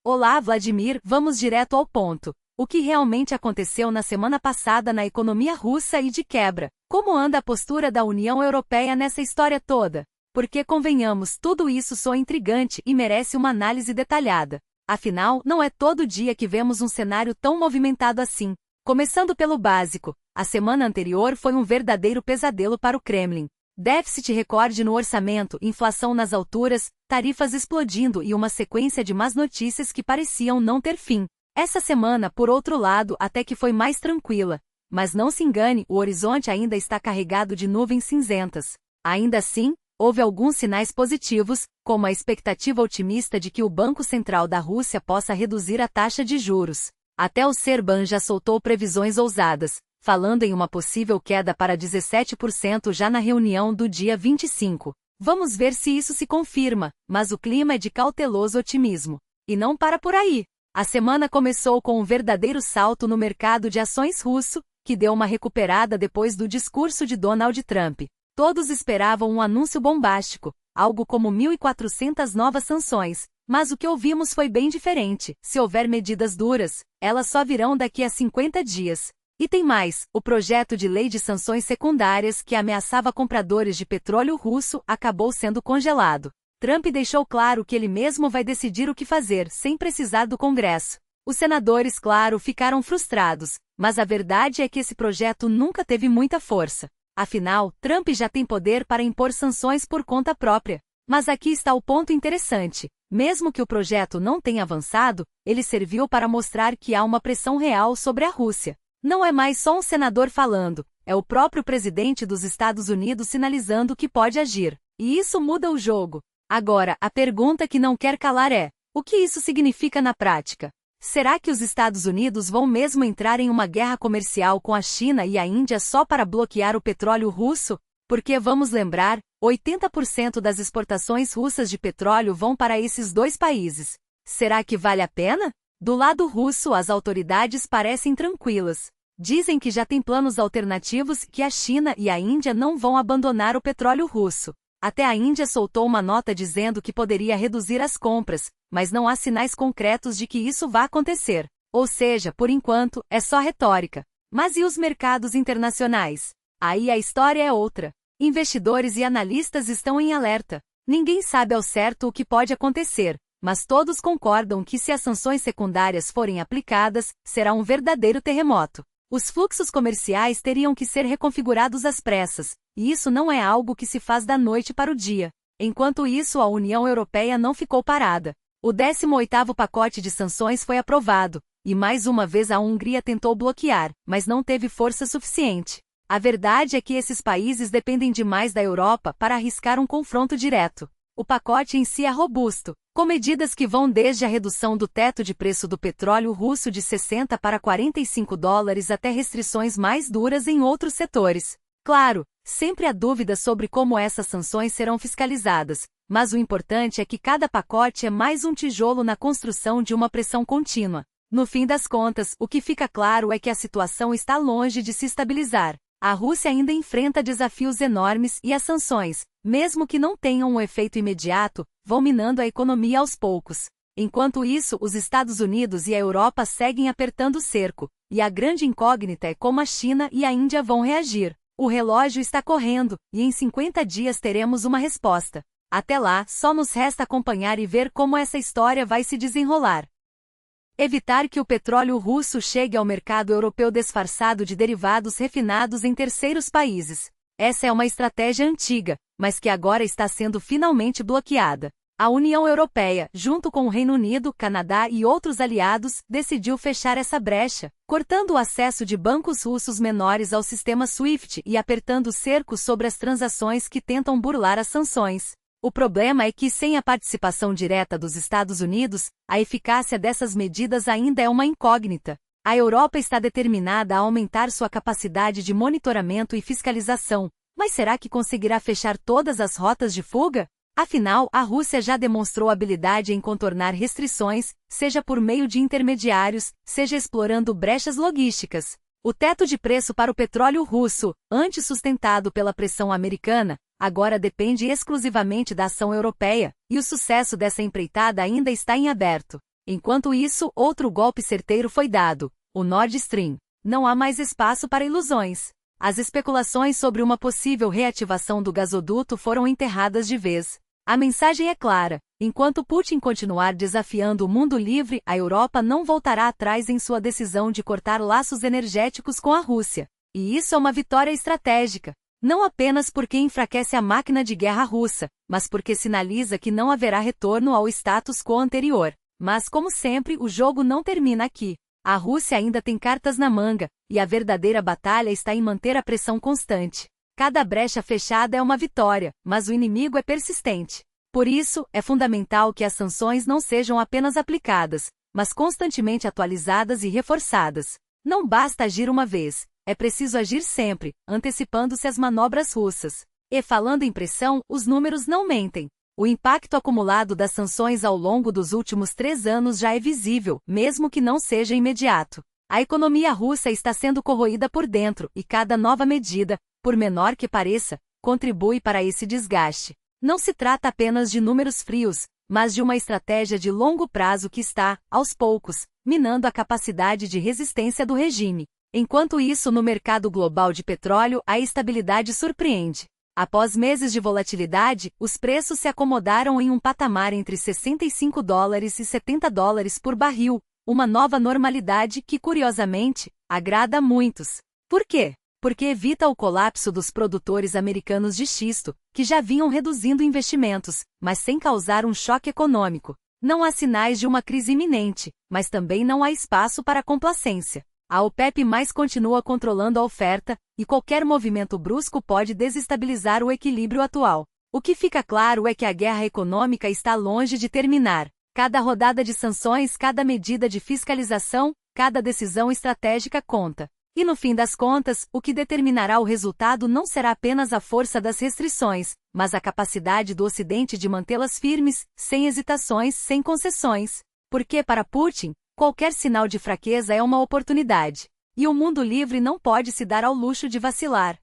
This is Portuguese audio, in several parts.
Olá, Vladimir, vamos direto ao ponto. O que realmente aconteceu na semana passada na economia russa e de quebra? Como anda a postura da União Europeia nessa história toda? Porque, convenhamos, tudo isso soa intrigante e merece uma análise detalhada. Afinal, não é todo dia que vemos um cenário tão movimentado assim. Começando pelo básico, a semana anterior foi um verdadeiro pesadelo para o Kremlin. Déficit recorde no orçamento, inflação nas alturas, tarifas explodindo e uma sequência de más notícias que pareciam não ter fim. Essa semana, por outro lado, até que foi mais tranquila. Mas não se engane, o horizonte ainda está carregado de nuvens cinzentas. Ainda assim, houve alguns sinais positivos, como a expectativa otimista de que o Banco Central da Rússia possa reduzir a taxa de juros. Até o Serban já soltou previsões ousadas, falando em uma possível queda para 17% já na reunião do dia 25. Vamos ver se isso se confirma, mas o clima é de cauteloso otimismo. E não para por aí. A semana começou com um verdadeiro salto no mercado de ações russo, que deu uma recuperada depois do discurso de Donald Trump. Todos esperavam um anúncio bombástico, algo como 1.400 novas sanções, mas o que ouvimos foi bem diferente. Se houver medidas duras, elas só virão daqui a 50 dias. E tem mais, o projeto de lei de sanções secundárias que ameaçava compradores de petróleo russo acabou sendo congelado. Trump deixou claro que ele mesmo vai decidir o que fazer, sem precisar do Congresso. Os senadores, claro, ficaram frustrados, mas a verdade é que esse projeto nunca teve muita força. Afinal, Trump já tem poder para impor sanções por conta própria. Mas aqui está o ponto interessante. Mesmo que o projeto não tenha avançado, ele serviu para mostrar que há uma pressão real sobre a Rússia. Não é mais só um senador falando, é o próprio presidente dos Estados Unidos sinalizando que pode agir. E isso muda o jogo. Agora, a pergunta que não quer calar é: o que isso significa na prática? Será que os Estados Unidos vão mesmo entrar em uma guerra comercial com a China e a Índia só para bloquear o petróleo russo? Porque, vamos lembrar, 80% das exportações russas de petróleo vão para esses dois países. Será que vale a pena? Do lado russo, as autoridades parecem tranquilas. Dizem que já tem planos alternativos que a China e a Índia não vão abandonar o petróleo russo. Até a Índia soltou uma nota dizendo que poderia reduzir as compras, mas não há sinais concretos de que isso vá acontecer. Ou seja, por enquanto, é só retórica. Mas e os mercados internacionais? Aí a história é outra. Investidores e analistas estão em alerta. Ninguém sabe ao certo o que pode acontecer, mas todos concordam que se as sanções secundárias forem aplicadas, será um verdadeiro terremoto. Os fluxos comerciais teriam que ser reconfigurados às pressas, e isso não é algo que se faz da noite para o dia. Enquanto isso, a União Europeia não ficou parada. O 18º pacote de sanções foi aprovado, e mais uma vez a Hungria tentou bloquear, mas não teve força suficiente. A verdade é que esses países dependem demais da Europa para arriscar um confronto direto. O pacote em si é robusto, com medidas que vão desde a redução do teto de preço do petróleo russo de 60 para 45 dólares até restrições mais duras em outros setores. Claro, sempre há dúvidas sobre como essas sanções serão fiscalizadas, mas o importante é que cada pacote é mais um tijolo na construção de uma pressão contínua. No fim das contas, o que fica claro é que a situação está longe de se estabilizar. A Rússia ainda enfrenta desafios enormes e as sanções, mesmo que não tenham um efeito imediato, vão minando a economia aos poucos. Enquanto isso, os Estados Unidos e a Europa seguem apertando o cerco, e a grande incógnita é como a China e a Índia vão reagir. O relógio está correndo, e em 50 dias teremos uma resposta. Até lá, só nos resta acompanhar e ver como essa história vai se desenrolar. Evitar que o petróleo russo chegue ao mercado europeu disfarçado de derivados refinados em terceiros países. Essa é uma estratégia antiga, mas que agora está sendo finalmente bloqueada. A União Europeia, junto com o Reino Unido, Canadá e outros aliados, decidiu fechar essa brecha, cortando o acesso de bancos russos menores ao sistema SWIFT e apertando o cerco sobre as transações que tentam burlar as sanções. O problema é que, sem a participação direta dos Estados Unidos, a eficácia dessas medidas ainda é uma incógnita. A Europa está determinada a aumentar sua capacidade de monitoramento e fiscalização, mas será que conseguirá fechar todas as rotas de fuga? Afinal, a Rússia já demonstrou habilidade em contornar restrições, seja por meio de intermediários, seja explorando brechas logísticas. O teto de preço para o petróleo russo, antes sustentado pela pressão americana, agora depende exclusivamente da ação europeia, e o sucesso dessa empreitada ainda está em aberto. Enquanto isso, outro golpe certeiro foi dado, o Nord Stream. Não há mais espaço para ilusões. As especulações sobre uma possível reativação do gasoduto foram enterradas de vez. A mensagem é clara: enquanto Putin continuar desafiando o mundo livre, a Europa não voltará atrás em sua decisão de cortar laços energéticos com a Rússia. E isso é uma vitória estratégica. Não apenas porque enfraquece a máquina de guerra russa, mas porque sinaliza que não haverá retorno ao status quo anterior. Mas, como sempre, o jogo não termina aqui. A Rússia ainda tem cartas na manga, e a verdadeira batalha está em manter a pressão constante. Cada brecha fechada é uma vitória, mas o inimigo é persistente. Por isso, é fundamental que as sanções não sejam apenas aplicadas, mas constantemente atualizadas e reforçadas. Não basta agir uma vez, é preciso agir sempre, antecipando-se às manobras russas. E falando em pressão, os números não mentem. O impacto acumulado das sanções ao longo dos últimos 3 anos já é visível, mesmo que não seja imediato. A economia russa está sendo corroída por dentro, e cada nova medida, por menor que pareça, contribui para esse desgaste. Não se trata apenas de números frios, mas de uma estratégia de longo prazo que está, aos poucos, minando a capacidade de resistência do regime. Enquanto isso, no mercado global de petróleo, a estabilidade surpreende. Após meses de volatilidade, os preços se acomodaram em um patamar entre $65 e $70 por barril, uma nova normalidade que, curiosamente, agrada a muitos. Por quê? Porque evita o colapso dos produtores americanos de xisto, que já vinham reduzindo investimentos, mas sem causar um choque econômico. Não há sinais de uma crise iminente, mas também não há espaço para complacência. A OPEP+ continua controlando a oferta, e qualquer movimento brusco pode desestabilizar o equilíbrio atual. O que fica claro é que a guerra econômica está longe de terminar. Cada rodada de sanções, cada medida de fiscalização, cada decisão estratégica conta. E no fim das contas, o que determinará o resultado não será apenas a força das restrições, mas a capacidade do Ocidente de mantê-las firmes, sem hesitações, sem concessões. Porque, para Putin, qualquer sinal de fraqueza é uma oportunidade. E o mundo livre não pode se dar ao luxo de vacilar.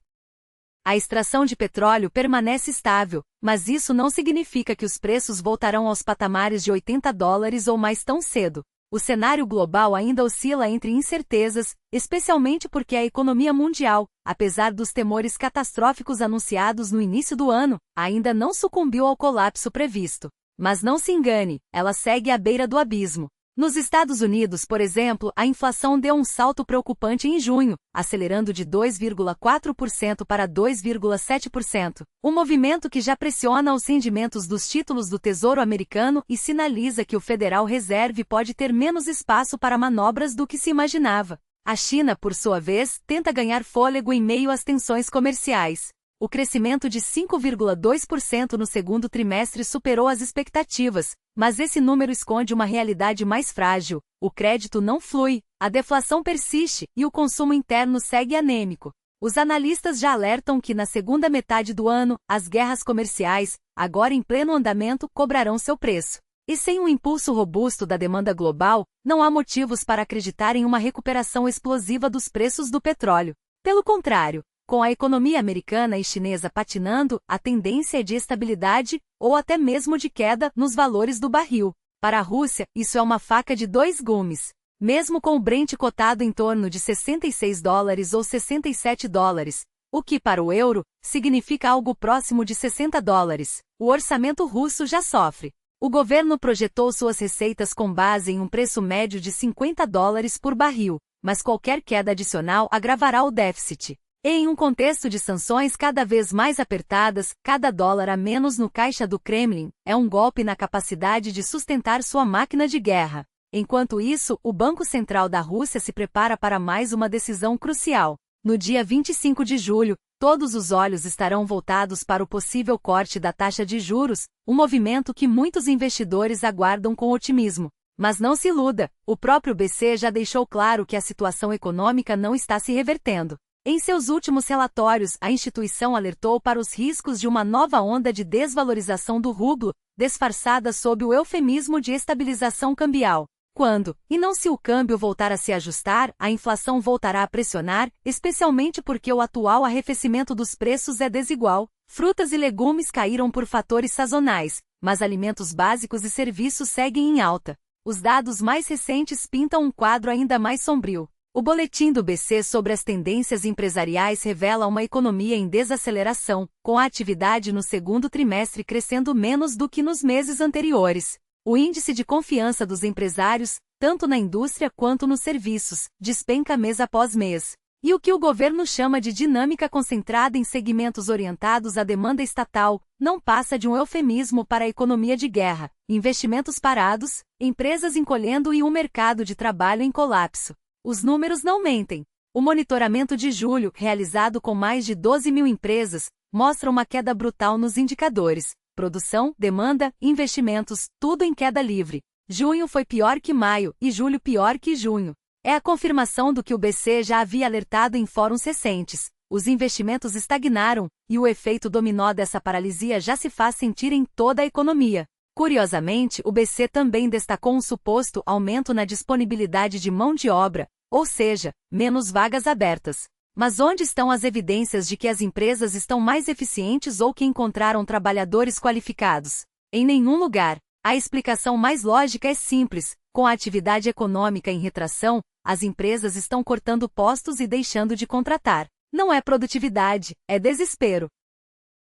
A extração de petróleo permanece estável, mas isso não significa que os preços voltarão aos patamares de $80 ou mais tão cedo. O cenário global ainda oscila entre incertezas, especialmente porque a economia mundial, apesar dos temores catastróficos anunciados no início do ano, ainda não sucumbiu ao colapso previsto. Mas não se engane, ela segue à beira do abismo. Nos Estados Unidos, por exemplo, a inflação deu um salto preocupante em junho, acelerando de 2,4% para 2,7%, um movimento que já pressiona os rendimentos dos títulos do Tesouro americano e sinaliza que o Federal Reserve pode ter menos espaço para manobras do que se imaginava. A China, por sua vez, tenta ganhar fôlego em meio às tensões comerciais. O crescimento de 5,2% no segundo trimestre superou as expectativas, mas esse número esconde uma realidade mais frágil. O crédito não flui, a deflação persiste e o consumo interno segue anêmico. Os analistas já alertam que na segunda metade do ano, as guerras comerciais, agora em pleno andamento, cobrarão seu preço. E sem um impulso robusto da demanda global, não há motivos para acreditar em uma recuperação explosiva dos preços do petróleo. Pelo contrário, com a economia americana e chinesa patinando, a tendência é de estabilidade, ou até mesmo de queda, nos valores do barril. Para a Rússia, isso é uma faca de 2 gumes. Mesmo com o Brent cotado em torno de $66 ou $67, o que para o euro, significa algo próximo de $60, o orçamento russo já sofre. O governo projetou suas receitas com base em um preço médio de $50 por barril, mas qualquer queda adicional agravará o déficit. E em um contexto de sanções cada vez mais apertadas, cada dólar a menos no caixa do Kremlin é um golpe na capacidade de sustentar sua máquina de guerra. Enquanto isso, o Banco Central da Rússia se prepara para mais uma decisão crucial. No dia 25 de julho, todos os olhos estarão voltados para o possível corte da taxa de juros, um movimento que muitos investidores aguardam com otimismo. Mas não se iluda, o próprio BC já deixou claro que a situação econômica não está se revertendo. Em seus últimos relatórios, a instituição alertou para os riscos de uma nova onda de desvalorização do rublo, disfarçada sob o eufemismo de estabilização cambial. Quando, e não se o câmbio voltar a se ajustar, a inflação voltará a pressionar, especialmente porque o atual arrefecimento dos preços é desigual. Frutas e legumes caíram por fatores sazonais, mas alimentos básicos e serviços seguem em alta. Os dados mais recentes pintam um quadro ainda mais sombrio. O boletim do BC sobre as tendências empresariais revela uma economia em desaceleração, com a atividade no segundo trimestre crescendo menos do que nos meses anteriores. O índice de confiança dos empresários, tanto na indústria quanto nos serviços, despenca mês após mês. E o que o governo chama de dinâmica concentrada em segmentos orientados à demanda estatal, não passa de um eufemismo para a economia de guerra, investimentos parados, empresas encolhendo e um mercado de trabalho em colapso. Os números não mentem. O monitoramento de julho, realizado com mais de 12 mil empresas, mostra uma queda brutal nos indicadores. Produção, demanda, investimentos, tudo em queda livre. Junho foi pior que maio e julho pior que junho. É a confirmação do que o BC já havia alertado em fóruns recentes. Os investimentos estagnaram, e o efeito dominó dessa paralisia já se faz sentir em toda a economia. Curiosamente, o BC também destacou um suposto aumento na disponibilidade de mão de obra, ou seja, menos vagas abertas. Mas onde estão as evidências de que as empresas estão mais eficientes ou que encontraram trabalhadores qualificados? Em nenhum lugar. A explicação mais lógica é simples: com a atividade econômica em retração, as empresas estão cortando postos e deixando de contratar. Não é produtividade, é desespero.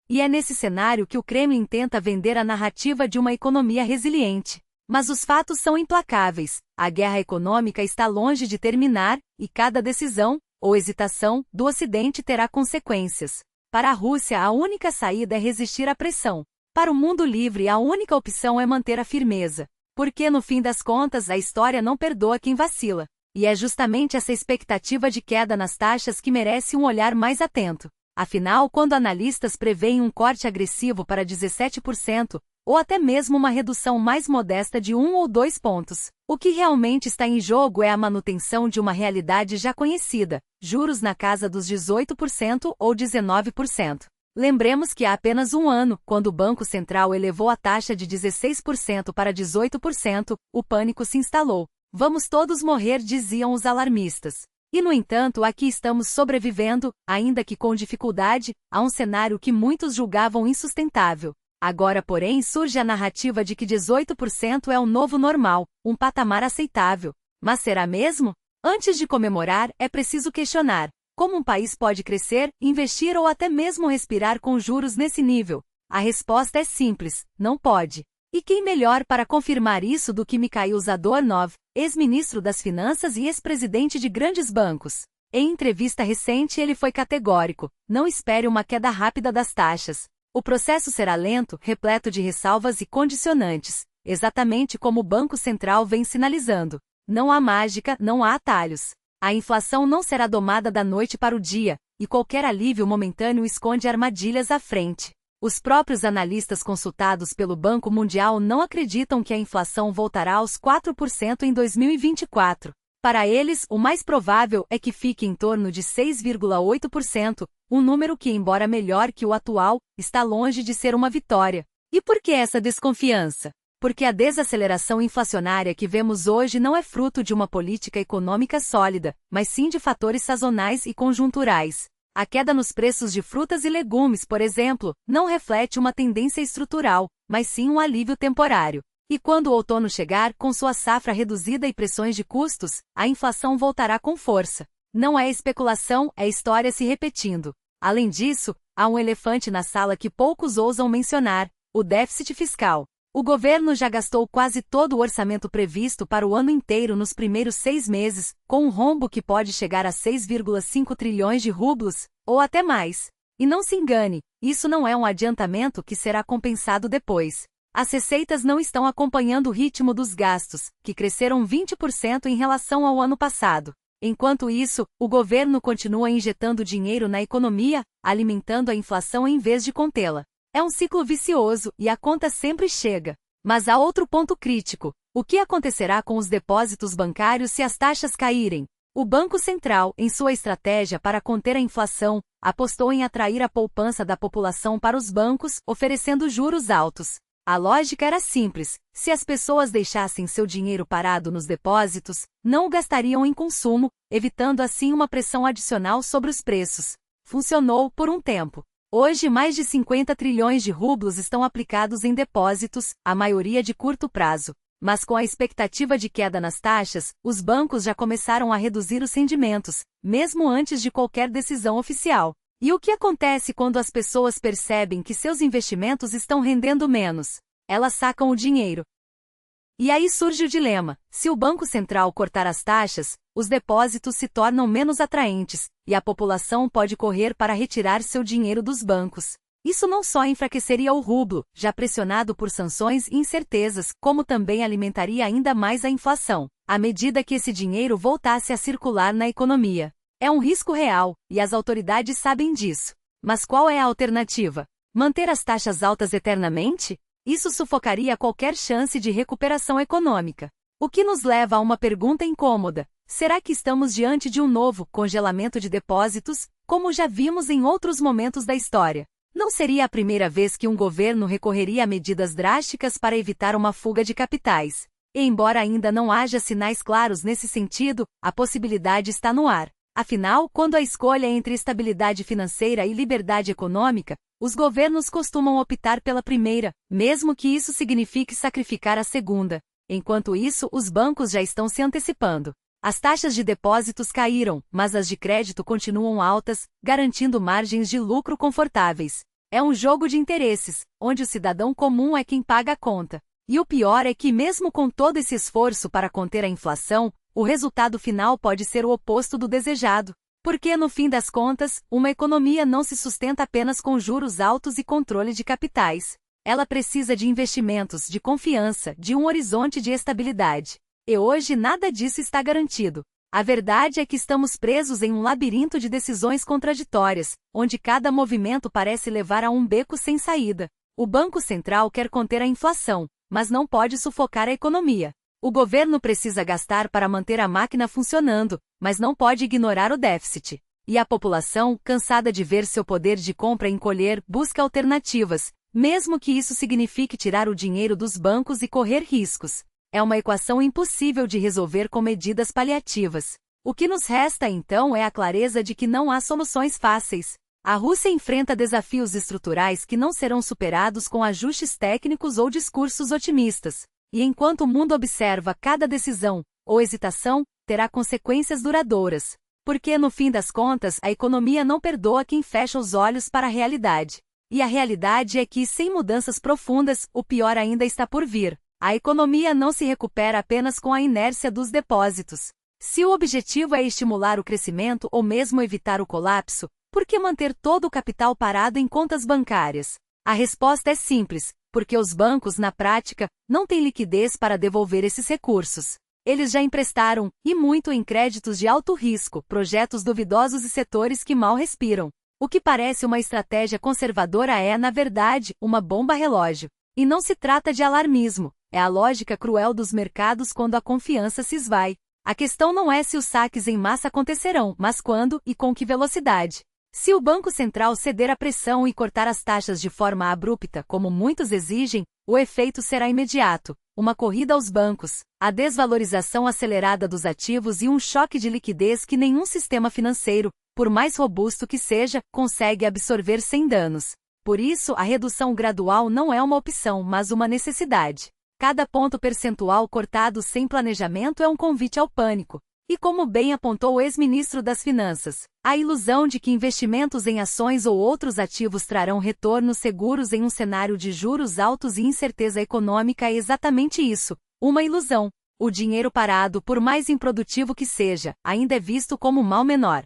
E é nesse cenário que o Kremlin tenta vender a narrativa de uma economia resiliente. Mas os fatos são implacáveis. A guerra econômica está longe de terminar, e cada decisão, ou hesitação, do Ocidente terá consequências. Para a Rússia, a única saída é resistir à pressão. Para o mundo livre, a única opção é manter a firmeza. Porque, no fim das contas, a história não perdoa quem vacila. E é justamente essa expectativa de queda nas taxas que merece um olhar mais atento. Afinal, quando analistas preveem um corte agressivo para 17%, ou até mesmo uma redução mais modesta de 1 ou 2 pontos, o que realmente está em jogo é a manutenção de uma realidade já conhecida, juros na casa dos 18% ou 19%. Lembremos que há apenas um ano, quando o Banco Central elevou a taxa de 16% para 18%, o pânico se instalou. Vamos todos morrer, diziam os alarmistas. E, no entanto, aqui estamos sobrevivendo, ainda que com dificuldade, a um cenário que muitos julgavam insustentável. Agora, porém, surge a narrativa de que 18% é o novo normal, um patamar aceitável. Mas será mesmo? Antes de comemorar, é preciso questionar: como um país pode crescer, investir ou até mesmo respirar com juros nesse nível? A resposta é simples: não pode. E quem melhor para confirmar isso do que Mikhail Zadornov, ex-ministro das Finanças e ex-presidente de grandes bancos? Em entrevista recente ele foi categórico: não espere uma queda rápida das taxas. O processo será lento, repleto de ressalvas e condicionantes, exatamente como o Banco Central vem sinalizando. Não há mágica, não há atalhos. A inflação não será domada da noite para o dia, e qualquer alívio momentâneo esconde armadilhas à frente. Os próprios analistas consultados pelo Banco Mundial não acreditam que a inflação voltará aos 4% em 2024. Para eles, o mais provável é que fique em torno de 6,8%, um número que, embora melhor que o atual, está longe de ser uma vitória. E por que essa desconfiança? Porque a desaceleração inflacionária que vemos hoje não é fruto de uma política econômica sólida, mas sim de fatores sazonais e conjunturais. A queda nos preços de frutas e legumes, por exemplo, não reflete uma tendência estrutural, mas sim um alívio temporário. E quando o outono chegar, com sua safra reduzida e pressões de custos, a inflação voltará com força. Não é especulação, é história se repetindo. Além disso, há um elefante na sala que poucos ousam mencionar: o déficit fiscal. O governo já gastou quase todo o orçamento previsto para o ano inteiro nos primeiros 6 meses, com um rombo que pode chegar a 6,5 trilhões de rublos, ou até mais. E não se engane, isso não é um adiantamento que será compensado depois. As receitas não estão acompanhando o ritmo dos gastos, que cresceram 20% em relação ao ano passado. Enquanto isso, o governo continua injetando dinheiro na economia, alimentando a inflação em vez de contê-la. É um ciclo vicioso e a conta sempre chega. Mas há outro ponto crítico: o que acontecerá com os depósitos bancários se as taxas caírem? O Banco Central, em sua estratégia para conter a inflação, apostou em atrair a poupança da população para os bancos, oferecendo juros altos. A lógica era simples: se as pessoas deixassem seu dinheiro parado nos depósitos, não o gastariam em consumo, evitando assim uma pressão adicional sobre os preços. Funcionou por um tempo. Hoje, mais de 50 trilhões de rublos estão aplicados em depósitos, a maioria de curto prazo. Mas com a expectativa de queda nas taxas, os bancos já começaram a reduzir os rendimentos, mesmo antes de qualquer decisão oficial. E o que acontece quando as pessoas percebem que seus investimentos estão rendendo menos? Elas sacam o dinheiro. E aí surge o dilema: se o Banco Central cortar as taxas, os depósitos se tornam menos atraentes, e a população pode correr para retirar seu dinheiro dos bancos. Isso não só enfraqueceria o rublo, já pressionado por sanções e incertezas, como também alimentaria ainda mais a inflação, à medida que esse dinheiro voltasse a circular na economia. É um risco real, e as autoridades sabem disso. Mas qual é a alternativa? Manter as taxas altas eternamente? Isso sufocaria qualquer chance de recuperação econômica. O que nos leva a uma pergunta incômoda: será que estamos diante de um novo congelamento de depósitos, como já vimos em outros momentos da história? Não seria a primeira vez que um governo recorreria a medidas drásticas para evitar uma fuga de capitais. E embora ainda não haja sinais claros nesse sentido, a possibilidade está no ar. Afinal, quando a escolha é entre estabilidade financeira e liberdade econômica, os governos costumam optar pela primeira, mesmo que isso signifique sacrificar a segunda. Enquanto isso, os bancos já estão se antecipando. As taxas de depósitos caíram, mas as de crédito continuam altas, garantindo margens de lucro confortáveis. É um jogo de interesses, onde o cidadão comum é quem paga a conta. E o pior é que, mesmo com todo esse esforço para conter a inflação, o resultado final pode ser o oposto do desejado. Porque, no fim das contas, uma economia não se sustenta apenas com juros altos e controle de capitais. Ela precisa de investimentos, de confiança, de um horizonte de estabilidade. E hoje nada disso está garantido. A verdade é que estamos presos em um labirinto de decisões contraditórias, onde cada movimento parece levar a um beco sem saída. O Banco Central quer conter a inflação, mas não pode sufocar a economia. O governo precisa gastar para manter a máquina funcionando, mas não pode ignorar o déficit. E a população, cansada de ver seu poder de compra encolher, busca alternativas, mesmo que isso signifique tirar o dinheiro dos bancos e correr riscos. É uma equação impossível de resolver com medidas paliativas. O que nos resta então é a clareza de que não há soluções fáceis. A Rússia enfrenta desafios estruturais que não serão superados com ajustes técnicos ou discursos otimistas. E enquanto o mundo observa, cada decisão, ou hesitação, terá consequências duradouras. Porque, no fim das contas, a economia não perdoa quem fecha os olhos para a realidade. E a realidade é que, sem mudanças profundas, o pior ainda está por vir. A economia não se recupera apenas com a inércia dos depósitos. Se o objetivo é estimular o crescimento ou mesmo evitar o colapso, por que manter todo o capital parado em contas bancárias? A resposta é simples: porque os bancos, na prática, não têm liquidez para devolver esses recursos. Eles já emprestaram, e muito em créditos de alto risco, projetos duvidosos e setores que mal respiram. O que parece uma estratégia conservadora é, na verdade, uma bomba relógio. E não se trata de alarmismo, é a lógica cruel dos mercados quando a confiança se esvai. A questão não é se os saques em massa acontecerão, mas quando e com que velocidade. Se o Banco Central ceder à pressão e cortar as taxas de forma abrupta, como muitos exigem, o efeito será imediato: uma corrida aos bancos, a desvalorização acelerada dos ativos e um choque de liquidez que nenhum sistema financeiro, por mais robusto que seja, consegue absorver sem danos. Por isso, a redução gradual não é uma opção, mas uma necessidade. Cada ponto percentual cortado sem planejamento é um convite ao pânico. E como bem apontou o ex-ministro das Finanças, a ilusão de que investimentos em ações ou outros ativos trarão retornos seguros em um cenário de juros altos e incerteza econômica é exatamente isso, uma ilusão. O dinheiro parado, por mais improdutivo que seja, ainda é visto como mal menor.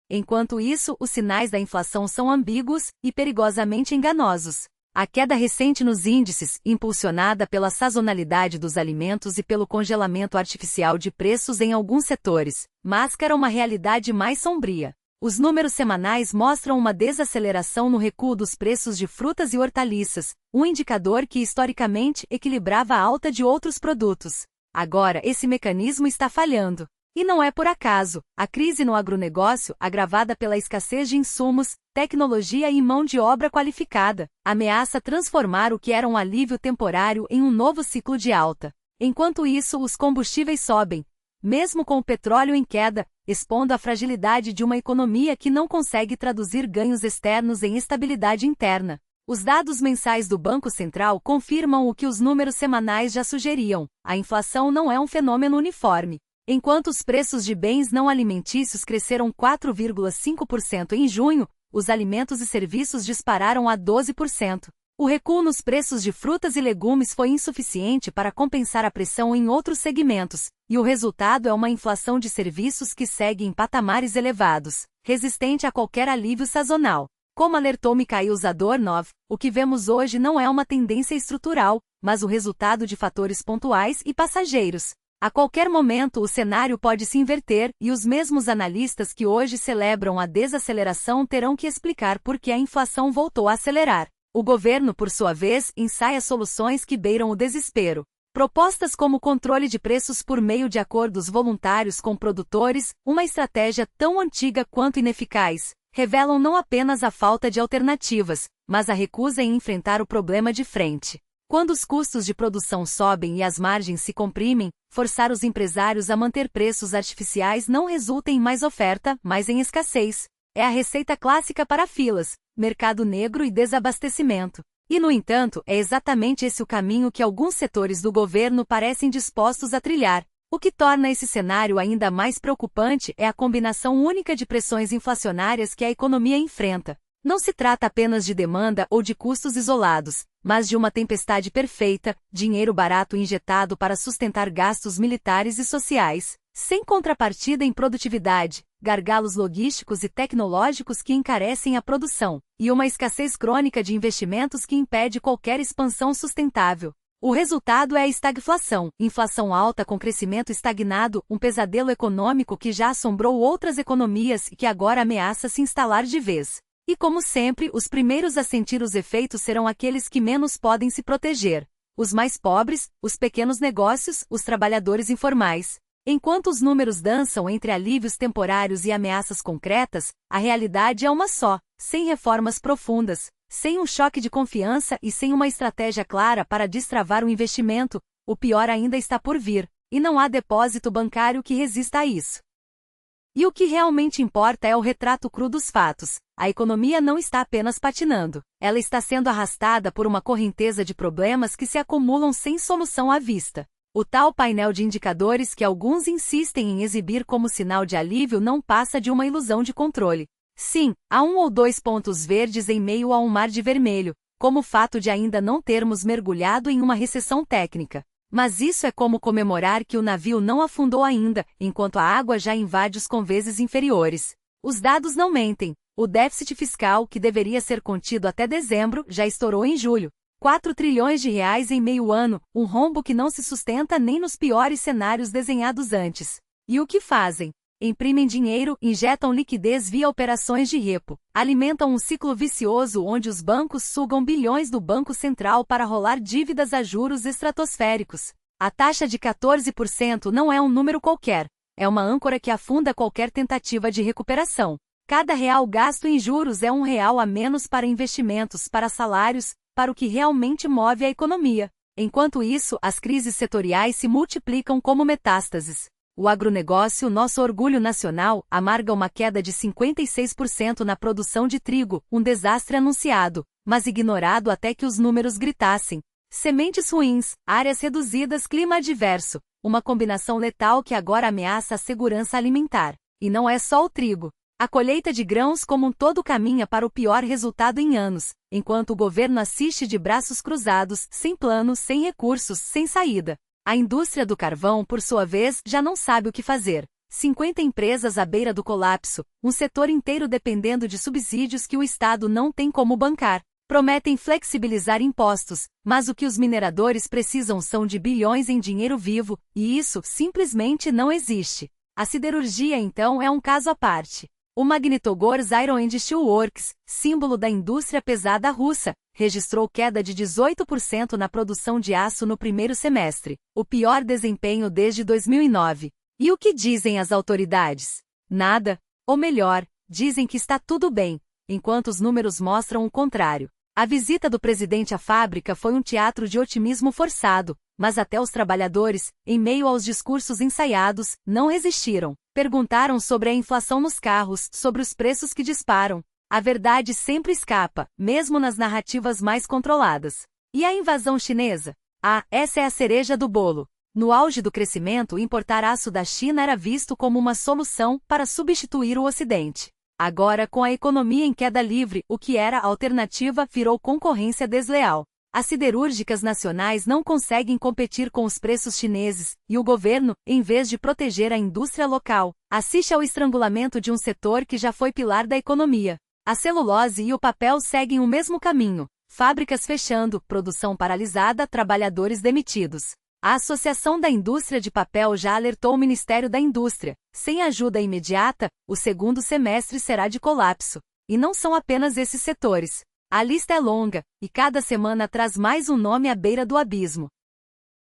Enquanto isso, os sinais da inflação são ambíguos e perigosamente enganosos. A queda recente nos índices, impulsionada pela sazonalidade dos alimentos e pelo congelamento artificial de preços em alguns setores, mascara uma realidade mais sombria. Os números semanais mostram uma desaceleração no recuo dos preços de frutas e hortaliças, um indicador que historicamente equilibrava a alta de outros produtos. Agora, esse mecanismo está falhando. E não é por acaso. A crise no agronegócio, agravada pela escassez de insumos, tecnologia e mão de obra qualificada, ameaça transformar o que era um alívio temporário em um novo ciclo de alta. Enquanto isso, os combustíveis sobem, mesmo com o petróleo em queda, expondo a fragilidade de uma economia que não consegue traduzir ganhos externos em estabilidade interna. Os dados mensais do Banco Central confirmam o que os números semanais já sugeriam: a inflação não é um fenômeno uniforme. Enquanto os preços de bens não alimentícios cresceram 4,5% em junho, os alimentos e serviços dispararam a 12%. O recuo nos preços de frutas e legumes foi insuficiente para compensar a pressão em outros segmentos, e o resultado é uma inflação de serviços que segue em patamares elevados, resistente a qualquer alívio sazonal. Como alertou Mikhail Zadornov, o que vemos hoje não é uma tendência estrutural, mas o resultado de fatores pontuais e passageiros. A qualquer momento o cenário pode se inverter, e os mesmos analistas que hoje celebram a desaceleração terão que explicar por que a inflação voltou a acelerar. O governo, por sua vez, ensaia soluções que beiram o desespero. Propostas como controle de preços por meio de acordos voluntários com produtores, uma estratégia tão antiga quanto ineficaz, revelam não apenas a falta de alternativas, mas a recusa em enfrentar o problema de frente. Quando os custos de produção sobem e as margens se comprimem, forçar os empresários a manter preços artificiais não resulta em mais oferta, mas em escassez. É a receita clássica para filas, mercado negro e desabastecimento. E, no entanto, é exatamente esse o caminho que alguns setores do governo parecem dispostos a trilhar. O que torna esse cenário ainda mais preocupante é a combinação única de pressões inflacionárias que a economia enfrenta. Não se trata apenas de demanda ou de custos isolados, mas de uma tempestade perfeita, dinheiro barato injetado para sustentar gastos militares e sociais, sem contrapartida em produtividade, gargalos logísticos e tecnológicos que encarecem a produção, e uma escassez crônica de investimentos que impede qualquer expansão sustentável. O resultado é a estagflação, inflação alta com crescimento estagnado, um pesadelo econômico que já assombrou outras economias e que agora ameaça se instalar de vez. E como sempre, os primeiros a sentir os efeitos serão aqueles que menos podem se proteger: os mais pobres, os pequenos negócios, os trabalhadores informais. Enquanto os números dançam entre alívios temporários e ameaças concretas, a realidade é uma só: sem reformas profundas, sem um choque de confiança e sem uma estratégia clara para destravar o investimento, o pior ainda está por vir, e não há depósito bancário que resista a isso. E o que realmente importa é o retrato cru dos fatos. A economia não está apenas patinando, ela está sendo arrastada por uma correnteza de problemas que se acumulam sem solução à vista. O tal painel de indicadores que alguns insistem em exibir como sinal de alívio não passa de uma ilusão de controle. Sim, há 1 ou 2 pontos verdes em meio a um mar de vermelho, como o fato de ainda não termos mergulhado em uma recessão técnica. Mas isso é como comemorar que o navio não afundou ainda, enquanto a água já invade os conveses inferiores. Os dados não mentem. O déficit fiscal, que deveria ser contido até dezembro, já estourou em julho. 4 trilhões de reais em meio ano, um rombo que não se sustenta nem nos piores cenários desenhados antes. E o que fazem? Imprimem dinheiro, injetam liquidez via operações de repo, alimentam um ciclo vicioso onde os bancos sugam bilhões do Banco Central para rolar dívidas a juros estratosféricos. A taxa de 14% não é um número qualquer, é uma âncora que afunda qualquer tentativa de recuperação. Cada real gasto em juros é um real a menos para investimentos, para salários, para o que realmente move a economia. Enquanto isso, as crises setoriais se multiplicam como metástases. O agronegócio, nosso orgulho nacional, amarga uma queda de 56% na produção de trigo, um desastre anunciado, mas ignorado até que os números gritassem. Sementes ruins, áreas reduzidas, clima adverso, uma combinação letal que agora ameaça a segurança alimentar. E não é só o trigo. A colheita de grãos como um todo caminha para o pior resultado em anos, enquanto o governo assiste de braços cruzados, sem plano, sem recursos, sem saída. A indústria do carvão, por sua vez, já não sabe o que fazer. 50 empresas à beira do colapso, um setor inteiro dependendo de subsídios que o Estado não tem como bancar. Prometem flexibilizar impostos, mas o que os mineradores precisam são de bilhões em dinheiro vivo, e isso simplesmente não existe. A siderurgia, então, é um caso à parte. O Magnitogorsk Iron and Steel Works, símbolo da indústria pesada russa, registrou queda de 18% na produção de aço no primeiro semestre, o pior desempenho desde 2009. E o que dizem as autoridades? Nada. Ou melhor, dizem que está tudo bem, enquanto os números mostram o contrário. A visita do presidente à fábrica foi um teatro de otimismo forçado, mas até os trabalhadores, em meio aos discursos ensaiados, não resistiram. Perguntaram sobre a inflação nos carros, sobre os preços que disparam. A verdade sempre escapa, mesmo nas narrativas mais controladas. E a invasão chinesa? Ah, essa é a cereja do bolo. No auge do crescimento, importar aço da China era visto como uma solução para substituir o Ocidente. Agora, com a economia em queda livre, o que era alternativa virou concorrência desleal. As siderúrgicas nacionais não conseguem competir com os preços chineses, e o governo, em vez de proteger a indústria local, assiste ao estrangulamento de um setor que já foi pilar da economia. A celulose e o papel seguem o mesmo caminho. Fábricas fechando, produção paralisada, trabalhadores demitidos. A Associação da Indústria de Papel já alertou o Ministério da Indústria. Sem ajuda imediata, o segundo semestre será de colapso. E não são apenas esses setores. A lista é longa, e cada semana traz mais um nome à beira do abismo.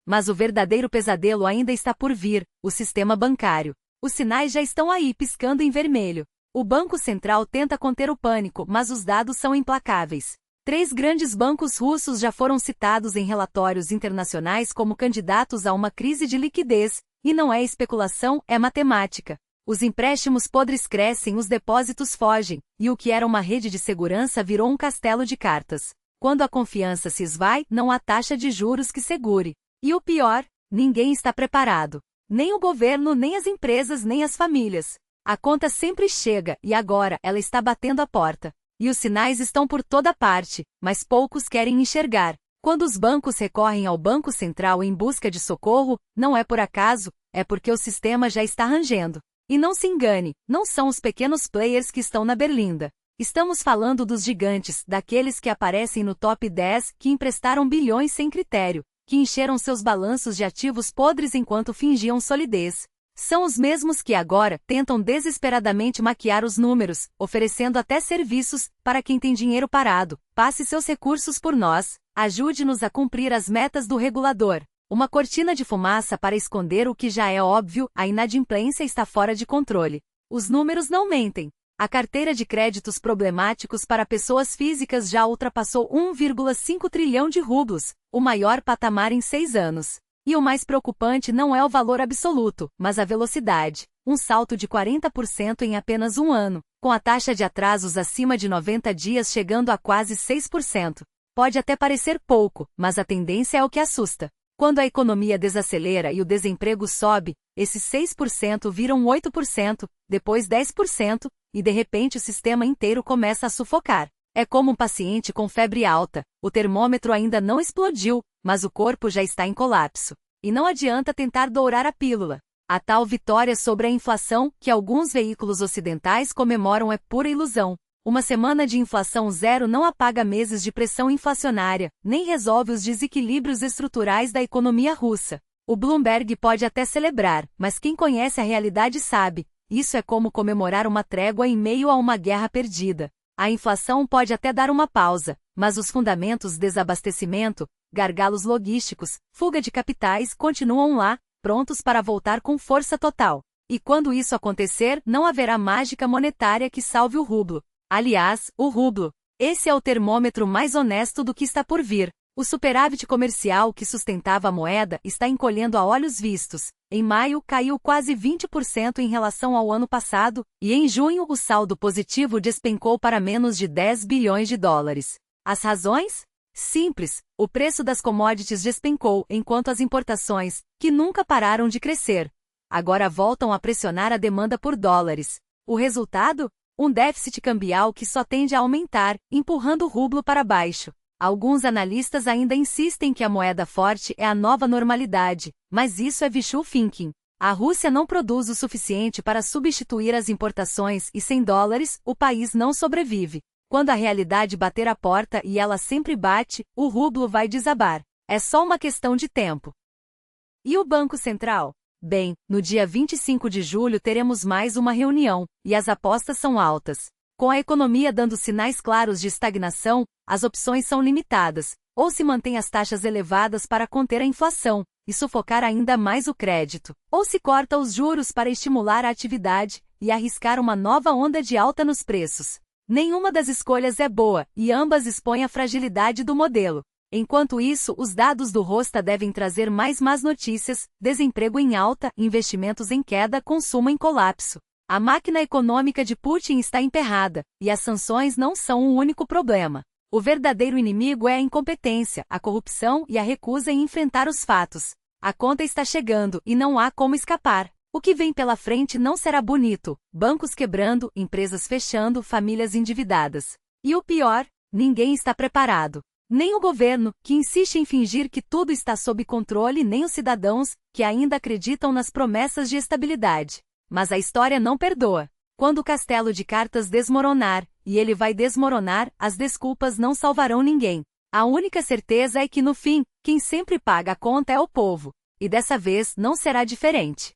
Mas o verdadeiro pesadelo ainda está por vir, o sistema bancário. Os sinais já estão aí piscando em vermelho. O Banco Central tenta conter o pânico, mas os dados são implacáveis. 3 grandes bancos russos já foram citados em relatórios internacionais como candidatos a uma crise de liquidez, e não é especulação, é matemática. Os empréstimos podres crescem, os depósitos fogem, e o que era uma rede de segurança virou um castelo de cartas. Quando a confiança se esvai, não há taxa de juros que segure. E o pior, ninguém está preparado. Nem o governo, nem as empresas, nem as famílias. A conta sempre chega, e agora ela está batendo a porta. E os sinais estão por toda parte, mas poucos querem enxergar. Quando os bancos recorrem ao Banco Central em busca de socorro, não é por acaso, é porque o sistema já está rangendo. E não se engane, não são os pequenos players que estão na berlinda. Estamos falando dos gigantes, daqueles que aparecem no top 10, que emprestaram bilhões sem critério, que encheram seus balanços de ativos podres enquanto fingiam solidez. São os mesmos que agora tentam desesperadamente maquiar os números, oferecendo até serviços para quem tem dinheiro parado. Passe seus recursos por nós, ajude-nos a cumprir as metas do regulador. Uma cortina de fumaça para esconder o que já é óbvio, a inadimplência está fora de controle. Os números não mentem. A carteira de créditos problemáticos para pessoas físicas já ultrapassou 1,5 trilhão de rublos, o maior patamar em 6 anos. E o mais preocupante não é o valor absoluto, mas a velocidade. Um salto de 40% em apenas um ano, com a taxa de atrasos acima de 90 dias chegando a quase 6%. Pode até parecer pouco, mas a tendência é o que assusta. Quando a economia desacelera e o desemprego sobe, esses 6% viram 8%, depois 10%, e de repente o sistema inteiro começa a sufocar. É como um paciente com febre alta, o termômetro ainda não explodiu, mas o corpo já está em colapso. E não adianta tentar dourar a pílula. A tal vitória sobre a inflação, que alguns veículos ocidentais comemoram, é pura ilusão. Uma semana de inflação zero não apaga meses de pressão inflacionária, nem resolve os desequilíbrios estruturais da economia russa. O Bloomberg pode até celebrar, mas quem conhece a realidade sabe, isso é como comemorar uma trégua em meio a uma guerra perdida. A inflação pode até dar uma pausa, mas os fundamentos desabastecimento, gargalos logísticos, fuga de capitais continuam lá, prontos para voltar com força total. E quando isso acontecer, não haverá mágica monetária que salve o rublo. Aliás, o rublo. Esse é o termômetro mais honesto do que está por vir. O superávit comercial que sustentava a moeda está encolhendo a olhos vistos. Em maio, caiu quase 20% em relação ao ano passado, e em junho o saldo positivo despencou para menos de 10 bilhões de dólares. As razões? Simples, o preço das commodities despencou, enquanto as importações, que nunca pararam de crescer, agora voltam a pressionar a demanda por dólares. O resultado? Um déficit cambial que só tende a aumentar, empurrando o rublo para baixo. Alguns analistas ainda insistem que a moeda forte é a nova normalidade, mas isso é wishful thinking. A Rússia não produz o suficiente para substituir as importações e sem dólares, o país não sobrevive. Quando a realidade bater a porta, e ela sempre bate, o rublo vai desabar. É só uma questão de tempo. E o Banco Central? Bem, no dia 25 de julho teremos mais uma reunião, e as apostas são altas. Com a economia dando sinais claros de estagnação, as opções são limitadas, ou se mantém as taxas elevadas para conter a inflação, e sufocar ainda mais o crédito, ou se corta os juros para estimular a atividade, e arriscar uma nova onda de alta nos preços. Nenhuma das escolhas é boa, e ambas expõem a fragilidade do modelo. Enquanto isso, os dados do Rosta devem trazer mais más notícias: desemprego em alta, investimentos em queda, consumo em colapso. A máquina econômica de Putin está emperrada, e as sanções não são o único problema. O verdadeiro inimigo é a incompetência, a corrupção e a recusa em enfrentar os fatos. A conta está chegando e não há como escapar. O que vem pela frente não será bonito: bancos quebrando, empresas fechando, famílias endividadas. E o pior, ninguém está preparado. Nem o governo, que insiste em fingir que tudo está sob controle, nem os cidadãos, que ainda acreditam nas promessas de estabilidade. Mas a história não perdoa. Quando o castelo de cartas desmoronar, e ele vai desmoronar, as desculpas não salvarão ninguém. A única certeza é que no fim, quem sempre paga a conta é o povo. E dessa vez não será diferente.